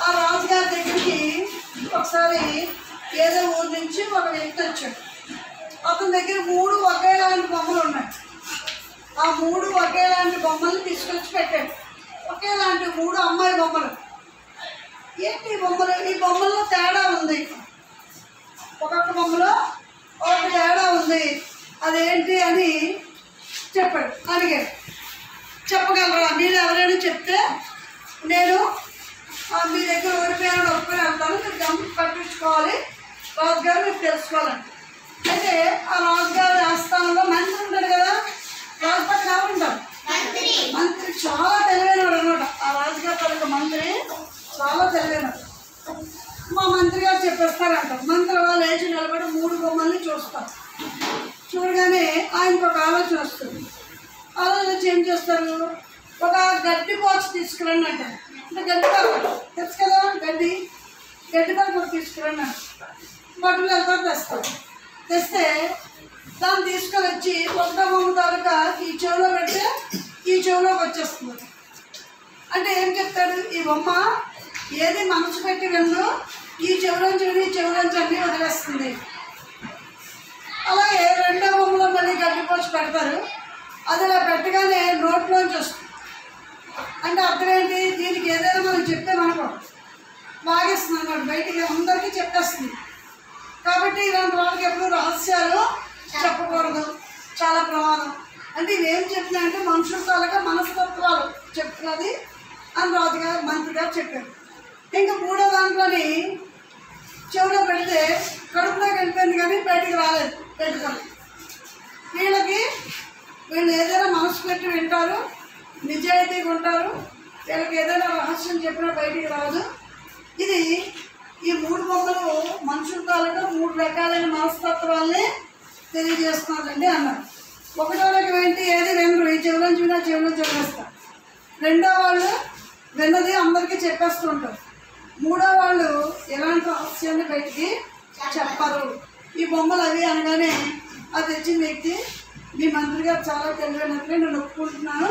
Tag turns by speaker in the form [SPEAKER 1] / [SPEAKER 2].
[SPEAKER 1] ఆ రాజుగారి దగ్గరికి ఒకసారి ఏదో ఊరి నుంచి ఒక వ్యక్తి వచ్చాడు. అతని దగ్గర 3 ఒకేలాంటి బొమ్మలు ఉన్నాయి. ఆ 3 ఒకేలాంటి బొమ్మలు తీసుకొచ్చి పెట్టాడు. ఒకేలాంటి 3 అమ్మాయి బొమ్మలు. ఏంటి ఈ బొమ్మలు? ఈ బొమ్మల్లో తేడా ఉంది. ఒక్కొక్క బొమ్మలో ఒక తేడా ఉంది. అదేంటి అని చెప్పాడు. అడిగాడు, చెప్పగలరా? మీరు ఎవరైనా చెప్తే నేను మీ దగ్గర ఓడిపోయాను ఒప్పుకొని వెళ్తాను. మీరు పట్టించుకోవాలి, రాజుగారు మీరు తెలుసుకోవాలండి. అయితే ఆ రాజుగారి ఆస్థానంలో మంత్రి ఉంటాడు కదా, రాజు పక్కన ఎవరు ఉంటారు? మంత్రి. చాలా తెలివైనవాడు అనమాట. ఆ రాజుగారి తరగతి మంత్రి చాలా తెలివైనవాడు. మా మంత్రి గారు చెప్పేస్తారంట. మంత్రి వాళ్ళు లేచి నిలబడి 3 బొమ్మల్ని చూస్తారు. చూడగానే ఆయనకు ఒక ఆలోచన వస్తుంది. ఆలోచన ఏం చేస్తారు? ఒక గడ్డి పోచ తీసుకురండి అంటారు. అంటే గడ్డి పరకు తెలుసు కదా, గడ్డి పరకు తీసుకురండి అంటారు. బట్టలు వెళ్తారు, తెస్తారు. తెస్తే దాన్ని తీసుకొని వచ్చి ఒకటో బొమ్మ తాలూకా ఈ చెవిలో పెడితే ఈ చెవిలోకి వచ్చేస్తుంది. అంటే ఏం చెప్తాడు? ఈ బొమ్మ ఏది మనసు పెట్టి విన్ను ఈ చెవిలోంచి విని ఈ చెవిలోంచి అన్నీ వదిలేస్తుంది. అలాగే రెండో బొమ్మలో మళ్ళీ గడ్డిపోసి పెడతారు. అది ఇలా పెట్టగానే నోట్లోంచి వస్తుంది. అంటే అర్థం ఏంటి? దీనికి ఏదైనా మనం చెప్పామనుకో బాగేస్తుంది అన్నమాట, బయటికి అందరికీ చెప్పేస్తుంది. కాబట్టి ఇలాంటి వాళ్ళకి ఎప్పుడు రహస్యాలు చెప్పకూడదు, చాలా ప్రమాదం. అంటే ఇవేం చెప్పినా అంటే మనుషుల తాలూకా మనస్తత్వాలు చెప్తున్నది అని రాజుగారు మంత్రి గారు చెప్పారు. ఇంకా 3వ దాంట్లోని చెవిలో పెడితే కడుపులోకి వెళ్ళిపోయింది కానీ బయటికి రాలేదు. పెట్టుకొని వీళ్ళు ఏదైనా మనసు పెట్టి వింటారు, నిజాయితీగా ఉంటారు. వీళ్ళకి ఏదైనా రహస్యం చెప్పినా బయటికి రాదు. ఇది ఈ 3 బొమ్మలు మనుషుల తాలూకా 3 రకాలైన మనస్తత్వాల్ని తెలియజేస్తున్నారండి అన్నారు. ఒకటో రకం ఏంటి? ఏది వినరు, ఈ చెవిలోంచి వినా చెవిలోంచి వదిలేస్తారు. రెండో వాళ్ళు విన్నది అందరికీ చెప్పేస్తూ ఉంటారు. 3వ వాళ్ళు ఎలాంటి రహస్యాన్ని బయటికి చెప్పరు. ఈ బొమ్మలు అవి అనగానే అది తెచ్చిన వ్యక్తి, మీ మంత్రి గారు చాలా తెలివైనట్లే నేను ఒప్పుకుంటున్నాను,